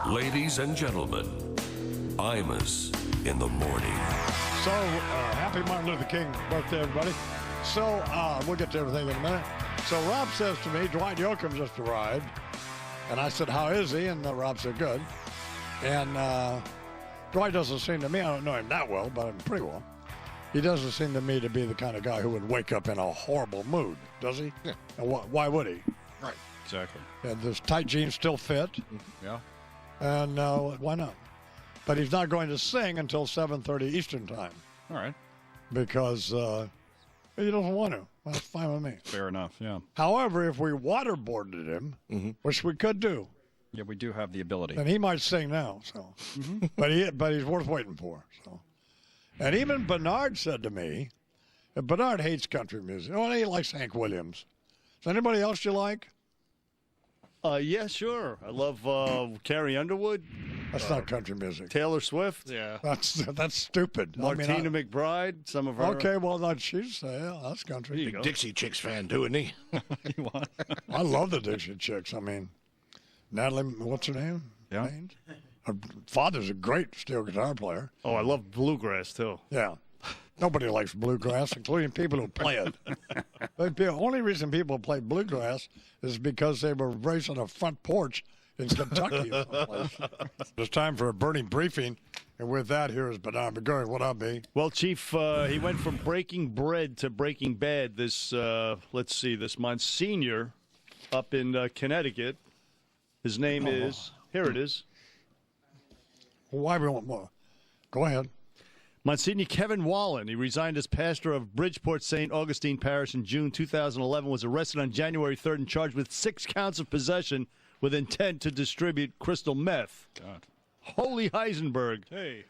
Ladies and gentlemen, Imus in the morning. So, happy Martin Luther King birthday, everybody. So, we'll get to everything in a minute. So, Rob says to me, Dwight Yoakam just arrived. And I said, how is he? And Rob said, good. And Dwight doesn't seem to me, I don't know him that well, but I'm pretty well. He doesn't seem to me to be the kind of guy who would wake up in a horrible mood, does he? Yeah. And why would he? Right. Exactly. And his tight jeans still fit. Yeah. And why not? But he's not going to sing until 7:30 Eastern time. All right. Because he doesn't want to. That's fine with me. Fair enough, yeah. However, if we waterboarded him, which we could do, Yeah, we do have the ability. then he might sing now. So, but he's worth waiting for. So, and even Bernard said to me, and Bernard hates country music. Oh, he likes Hank Williams. Is there anybody else you like? Yeah, sure. I love Carrie Underwood. That's not country music. Taylor Swift. Yeah. That's stupid. Martina McBride. Some of her. Okay, well, she's that's country. There you go. Dixie Chicks fan, too, isn't he? You want? I love the Dixie Chicks. I mean, Natalie, what's her name? Yeah. Haynes? Her father's a great steel guitar player. Oh, I love bluegrass too. Yeah. Nobody likes bluegrass, including people who play it. The only reason people play bluegrass is because they were raised on a front porch in Kentucky or someplace. It's time for a burning briefing. And with that, here is Bernard McGurk. What up, B? Well, Chief, he went from Breaking Bread to Breaking Bad. This, this Monsignor up in Connecticut. His name is, here it is. Why we want more? Go ahead. Monsignor Kevin Wallen, he resigned as pastor of Bridgeport St. Augustine Parish in June 2011, was arrested on January 3rd and charged with 6 counts of possession with intent to distribute crystal meth. God. Holy Heisenberg. Hey.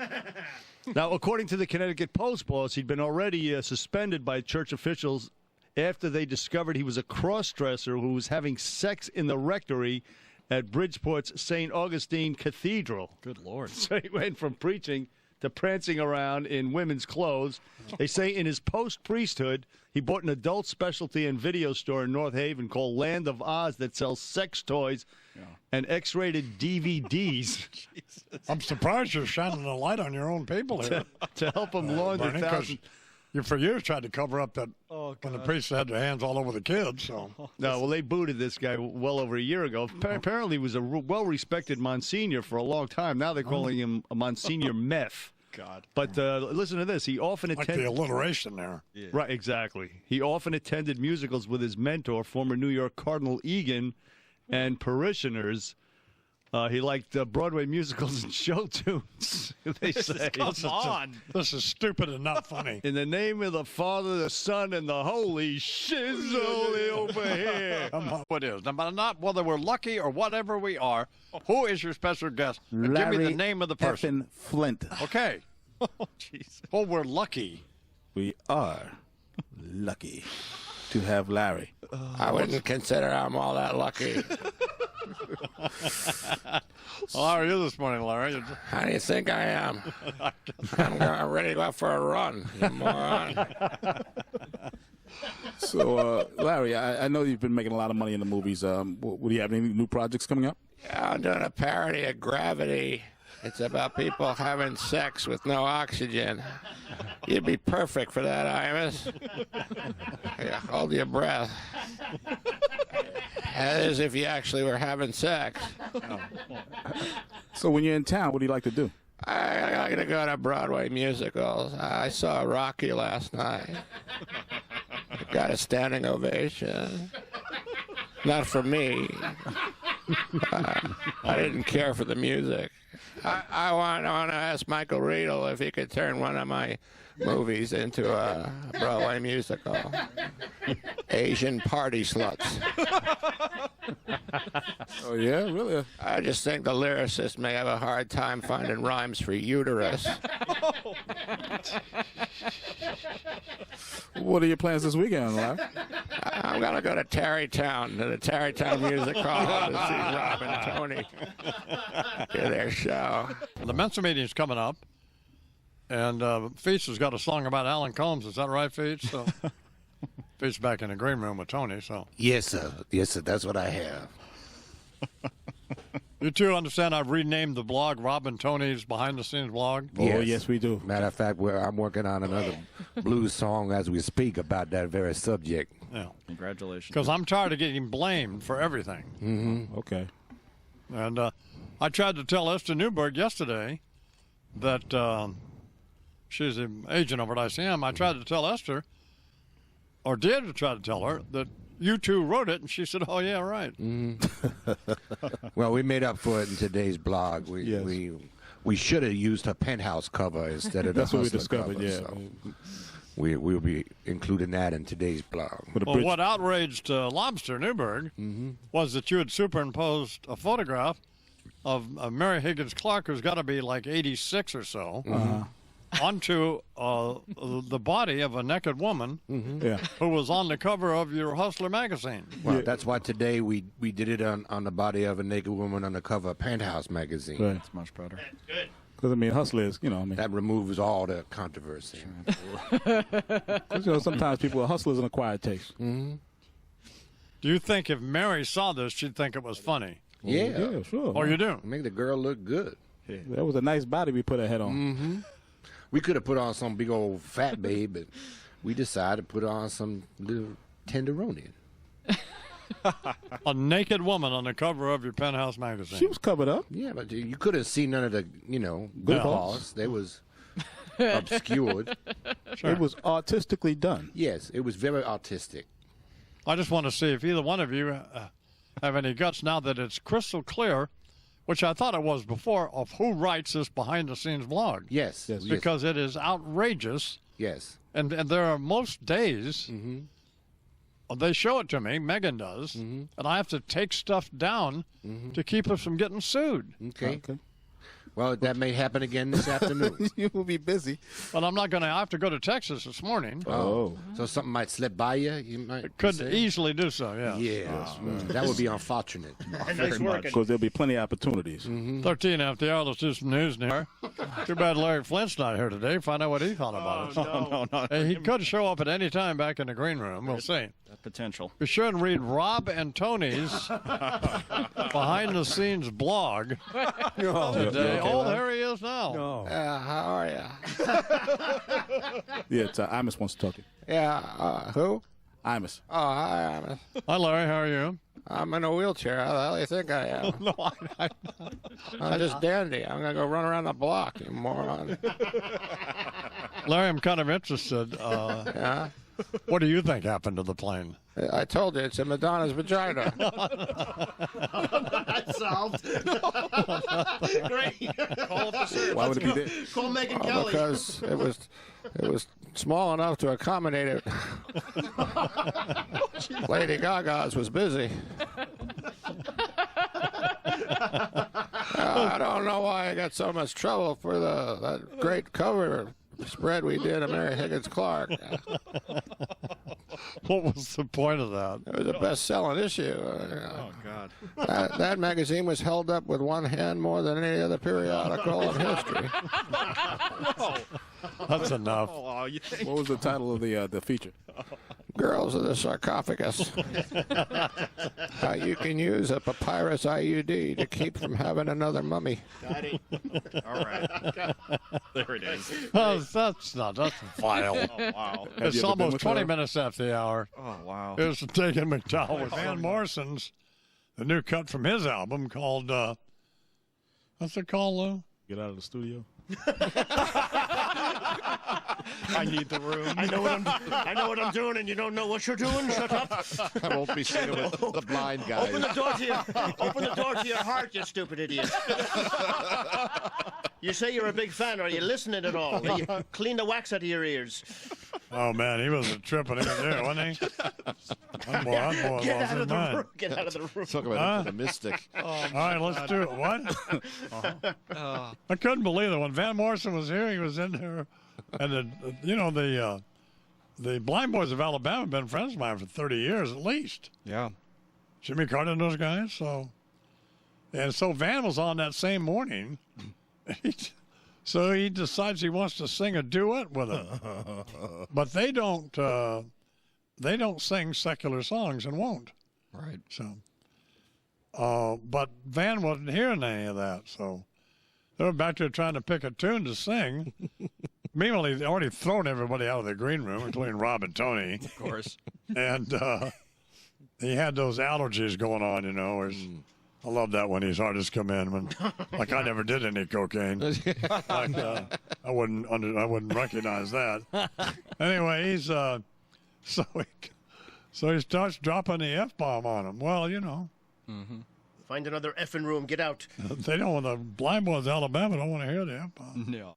Now, according to the Connecticut Post boss, he'd been already suspended by church officials after they discovered he was a cross-dresser who was having sex in the rectory at Bridgeport's St. Augustine Cathedral. Good Lord. So he went from preaching to prancing around in women's clothes. They say in his post-priesthood, he bought an adult specialty and video store in North Haven called Land of Oz that sells sex toys and X-rated DVDs. I'm surprised you're shining a light on your own people here. to help him launder Bernie, 'cause thousands. you for years tried to cover up that when the priests had their hands all over the kids. So No, well, they booted this guy well over a year ago. Apparently, he was a well-respected Monsignor for a long time. Now they're calling him a Monsignor Meth. God. But listen to this. He often like the attended. alliteration there. Yeah. Right, exactly. He often attended musicals with his mentor, former New York Cardinal Egan, and parishioners. He liked Broadway musicals and show tunes, they say. Come on. This is stupid and not funny. In the name of the Father, the Son, and the Holy Shizzle over here. What is? No matter not whether we're lucky or whatever we are, who is your special guest? And give me the name of the person. Flynt. Okay. Oh, jeez. Well, we're lucky. We are lucky to have Larry. I wouldn't consider I'm all that lucky. Well, how are you this morning, Larry? How do you think I am? I'm ready to go out for a run, you moron. So, Larry, I know you've been making a lot of money in the movies. Do you have any new projects coming up? Yeah, I'm doing a parody of Gravity. It's about people having sex with no oxygen. You'd be perfect for that, Imus. Yeah, hold your breath. That is if you actually were having sex. So when you're in town, what do you like to do? I like to go to Broadway musicals. I saw Rocky last night. Got a standing ovation. Not for me. I didn't care for the music. I want to ask Michael Riedel if he could turn one of my movies into a Broadway musical. Asian Party Sluts. Oh, yeah? Really? I just think the lyricist may have a hard time finding rhymes for uterus. What are your plans this weekend, Larry? I'm going to go to Tarrytown, to the Tarrytown Music Hall to see Rob and Tony do their show. The Mensa meeting's coming up, and Feast has got a song about Alan Combs. Is that right, Feast? So, Feast back in the green room with Tony. So Yes, sir. Yes, sir. That's what I have. You two understand I've renamed the blog Rob and Tony's Behind the Scenes blog? Oh, yes, we do. Matter of fact, I'm working on another blues song as we speak about that very subject. Yeah. Congratulations. Because I'm tired of getting blamed for everything. Mm-hmm. Okay. And I tried to tell Esther Newberg yesterday that she's the agent over at ICM. I tried to tell Esther, or did try to tell her, that you two wrote it, and she said, "Oh yeah, right." Well, we made up for it in today's blog. We should have used her Penthouse cover instead of the That's what we Hustler discovered, cover, yeah. so we'll be including that in today's blog. Well, what outraged Lobster Newberg was that you had superimposed a photograph of Mary Higgins Clark, who's got to be like 86 or so, onto the body of a naked woman who was on the cover of your Hustler magazine. Well, that's why today we did it on the body of a naked woman on the cover of Penthouse magazine. Right. That's much better. Because, I mean, Hustler is, That removes all the controversy. Because, sometimes people are hustlers in acquired taste. Do you think if Mary saw this, she'd think it was funny? Yeah, sure. Oh, you do? Make the girl look good. Yeah. That was a nice body we put her head on. We could have put on some big old fat babe, but we decided to put on some little tenderoni. A naked woman on the cover of your Penthouse magazine. She was covered up. Yeah, but you could have seen none of the, Good parts. They was obscured. Sure. It was artistically done. Yes, it was very artistic. I just want to see if either one of you have any guts now that it's crystal clear, which I thought it was before, of who writes this behind-the-scenes blog. Yes. Because it is outrageous. Yes. And there are most days, they show it to me, Megan does, and I have to take stuff down to keep us from getting sued. Okay. Well, that may happen again this afternoon. You will be busy. But I'm not going to. I have to go to Texas this morning. Oh. So something might slip by you? You might Could say? easily do so, yeah. Yes. That would be unfortunate. Very much. Because there'll be plenty of opportunities. 13 after the hour, let's do some news now. Too bad Larry Flynt's not here today. Find out what he thought about it. No. Hey, he could show up at any time back in the green room. We'll see. Potential. Be sure and read Rob and Tony's behind-the-scenes blog today. Oh, there he is now. How are you? Yeah, it's, Imus wants to talk to you. Yeah, who? Imus. Oh, hi, Hi, Larry. How are you? I'm in a wheelchair. How the hell do you think I am? No, I'm just dandy. I'm going to go run around the block, you moron. Larry, I'm kind of interested. Yeah? What do you think happened to the plane? I told you, it's in Madonna's vagina. That's solved. Great. Call up the search. Why would it be there? Call Megan Kelly. Because it was small enough to accommodate it. Lady Gaga's was busy. I don't know why I got so much trouble for that great cover spread we did of Mary Higgins Clark. What was the point of that? It was a best-selling issue. Oh, God. That magazine was held up with one hand more than any other periodical in history. That's enough. Oh, you think? What was the title of the feature? Girls of the Sarcophagus. How you can use a papyrus IUD to keep from having another mummy. Got it. All right. There it is. Oh, that's vile. Oh, wow. It's you ever been almost with 20 her? minutes after the hour. Oh, wow. Here's Taking McDowell with Van Morrison's, the new cut from his album called, what's it called, Lou? Get out of the studio. I need the room. I know what I'm doing, and you don't know what you're doing. Shut up. I won't be singing with the blind guys. Open the door to your heart, you stupid idiot. You say you're a big fan. Are you listening at all? You clean the wax out of your ears. Oh, man, he was a trip when he was there, wasn't he? That boy Get lost out his of the mind. room. Get out of the room. Talk about the mystic. All right, let's do it. What? I couldn't believe it. When Van Morrison was here, he was in there. And, the Blind Boys of Alabama have been friends of mine for 30 years at least. Yeah. Jimmy Carter and those guys. So Van was on that same morning. So he decides he wants to sing a duet with him. But they don't sing secular songs and won't. Right. So But Van wasn't hearing any of that, so they were back there trying to pick a tune to sing. Meanwhile, he'd already thrown everybody out of the green room, including Rob and Tony. Of course. And he had those allergies going on, you know. I love that when these artists come in. Like I never did any cocaine. Like I wouldn't recognize that. Anyway, so he starts dropping the F-bomb on him. Well, you know. Mm-hmm. Find another effing room. Get out. They don't want the blind boys of Alabama don't want to hear the F-bomb. No.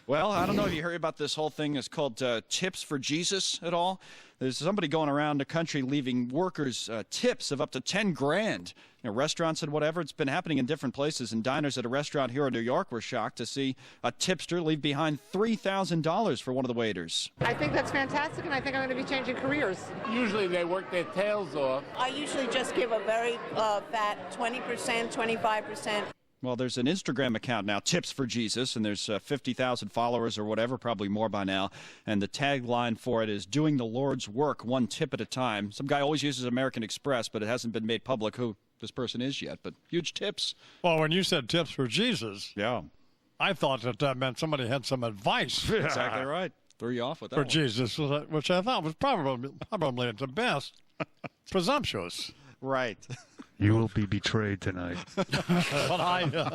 Well, I don't know if you heard about this whole thing. It's called Tips for Jesus at all. There's somebody going around the country leaving workers tips of up to $10,000. You know, restaurants and whatever. It's been happening in different places. And diners at a restaurant here in New York were shocked to see a tipster leave behind $3,000 for one of the waiters. I think that's fantastic, and I think I'm going to be changing careers. Usually they work their tails off. I usually just give a very fat 20%, 25%. Well, there's an Instagram account now, Tips for Jesus, and there's 50,000 followers or whatever, probably more by now. And the tagline for it is doing the Lord's work one tip at a time. Some guy always uses American Express, but it hasn't been made public who this person is yet. But huge tips. Well, when you said tips for Jesus, yeah, I thought that meant somebody had some advice. Exactly right. Threw you off with that for one. Jesus, which I thought was probably at the best presumptuous. Right. You will be betrayed tonight. But I